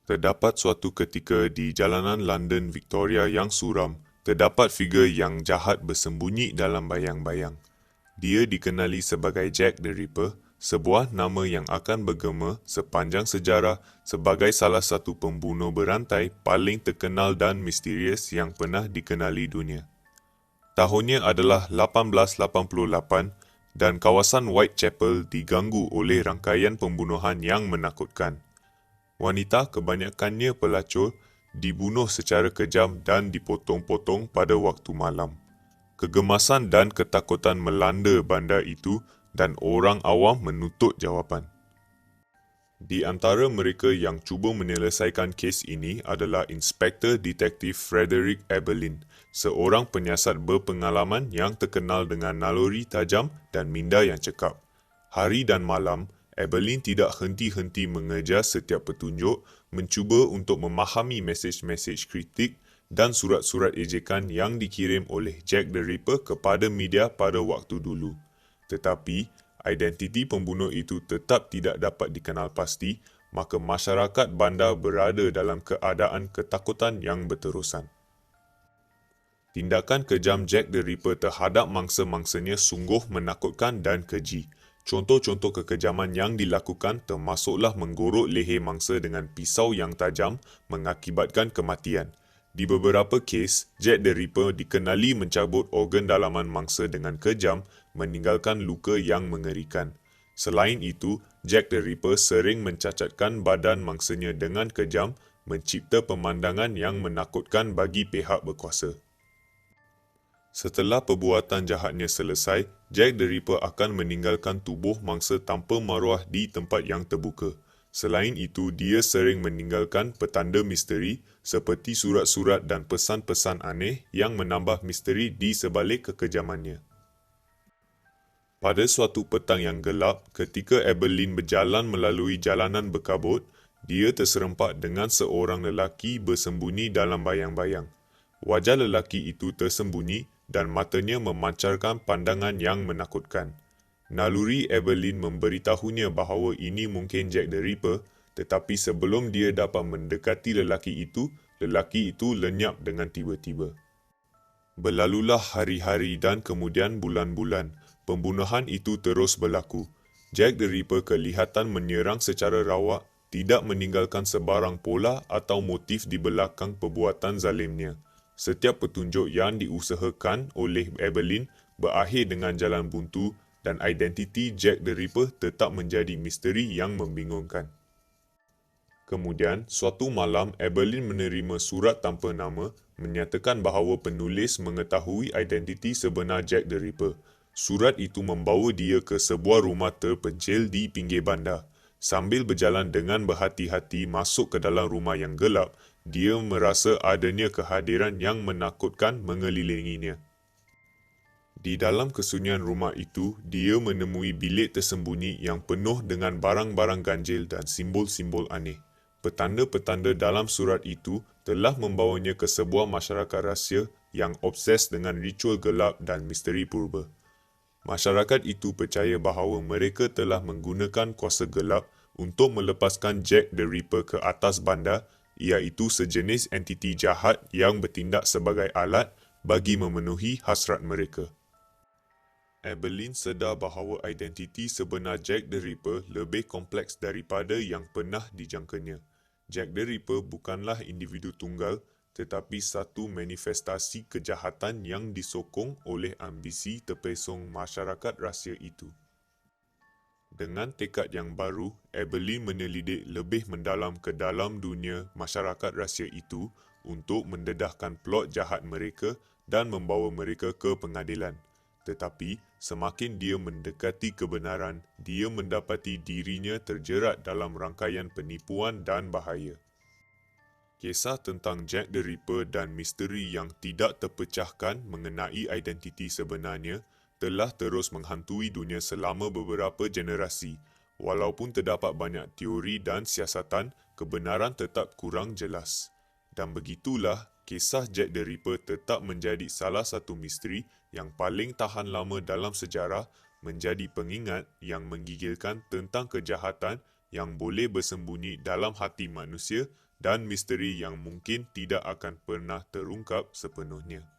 Terdapat suatu ketika di jalanan London Victoria yang suram, terdapat figure yang jahat bersembunyi dalam bayang-bayang. Dia dikenali sebagai Jack the Ripper, sebuah nama yang akan bergema sepanjang sejarah sebagai salah satu pembunuh berantai paling terkenal dan misterius yang pernah dikenali dunia. Tahunnya adalah 1888 dan kawasan Whitechapel diganggu oleh rangkaian pembunuhan yang menakutkan. Wanita, kebanyakannya pelacur, dibunuh secara kejam dan dipotong-potong pada waktu malam. Kegemasan dan ketakutan melanda bandar itu dan orang awam menuntut jawapan. Di antara mereka yang cuba menyelesaikan kes ini adalah Inspektor Detektif Frederick Eberlin, seorang penyiasat berpengalaman yang terkenal dengan naluri tajam dan minda yang cekap. Hari dan malam, Eberlin tidak henti-henti mengejar setiap petunjuk, mencuba untuk memahami mesej-mesej kritik dan surat-surat ejekan yang dikirim oleh Jack the Ripper kepada media pada waktu dulu. Tetapi, identiti pembunuh itu tetap tidak dapat dikenal pasti, maka masyarakat bandar berada dalam keadaan ketakutan yang berterusan. Tindakan kejam Jack the Ripper terhadap mangsa-mangsanya sungguh menakutkan dan keji. Contoh-contoh kekejaman yang dilakukan termasuklah menggorok leher mangsa dengan pisau yang tajam mengakibatkan kematian. Di beberapa kes, Jack the Ripper dikenali mencabut organ dalaman mangsa dengan kejam, meninggalkan luka yang mengerikan. Selain itu, Jack the Ripper sering mencacatkan badan mangsanya dengan kejam, mencipta pemandangan yang menakutkan bagi pihak berkuasa. Setelah perbuatan jahatnya selesai, Jack the Ripper akan meninggalkan tubuh mangsa tanpa maruah di tempat yang terbuka. Selain itu, dia sering meninggalkan petanda misteri seperti surat-surat dan pesan-pesan aneh yang menambah misteri di sebalik kekejamannya. Pada suatu petang yang gelap, ketika Eberlin berjalan melalui jalanan berkabut, dia terserempak dengan seorang lelaki bersembunyi dalam bayang-bayang. Wajah lelaki itu tersembunyi dan matanya memancarkan pandangan yang menakutkan. Naluri Eberlin memberitahunya bahawa ini mungkin Jack the Ripper, tetapi sebelum dia dapat mendekati lelaki itu lenyap dengan tiba-tiba. Berlalulah hari-hari dan kemudian bulan-bulan. Pembunuhan itu terus berlaku. Jack the Ripper kelihatan menyerang secara rawak, tidak meninggalkan sebarang pola atau motif di belakang perbuatan zalimnya. Setiap petunjuk yang diusahakan oleh Eberlin berakhir dengan jalan buntu dan identiti Jack the Ripper tetap menjadi misteri yang membingungkan. Kemudian, suatu malam Eberlin menerima surat tanpa nama menyatakan bahawa penulis mengetahui identiti sebenar Jack the Ripper. Surat itu membawa dia ke sebuah rumah terpencil di pinggir bandar. Sambil berjalan dengan berhati-hati masuk ke dalam rumah yang gelap, dia merasa adanya kehadiran yang menakutkan mengelilinginya. Di dalam kesunyian rumah itu, dia menemui bilik tersembunyi yang penuh dengan barang-barang ganjil dan simbol-simbol aneh. Petanda-petanda dalam surat itu telah membawanya ke sebuah masyarakat rahsia yang obses dengan ritual gelap dan misteri purba. Masyarakat itu percaya bahawa mereka telah menggunakan kuasa gelap untuk melepaskan Jack the Ripper ke atas bandar, iaitu sejenis entiti jahat yang bertindak sebagai alat bagi memenuhi hasrat mereka. Eberlin sedar bahawa identiti sebenar Jack the Ripper lebih kompleks daripada yang pernah dijangkanya. Jack the Ripper bukanlah individu tunggal, tetapi satu manifestasi kejahatan yang disokong oleh ambisi terpesong masyarakat rahsia itu. Dengan tekad yang baru, Eberlin menyelidik lebih mendalam ke dalam dunia masyarakat rahsia itu untuk mendedahkan plot jahat mereka dan membawa mereka ke pengadilan. Tetapi, semakin dia mendekati kebenaran, dia mendapati dirinya terjerat dalam rangkaian penipuan dan bahaya. Kisah tentang Jack the Ripper dan misteri yang tidak terpecahkan mengenai identiti sebenarnya telah terus menghantui dunia selama beberapa generasi. Walaupun terdapat banyak teori dan siasatan, kebenaran tetap kurang jelas. Dan begitulah, kisah Jack the Ripper tetap menjadi salah satu misteri yang paling tahan lama dalam sejarah, menjadi pengingat yang menggigilkan tentang kejahatan yang boleh bersembunyi dalam hati manusia dan misteri yang mungkin tidak akan pernah terungkap sepenuhnya.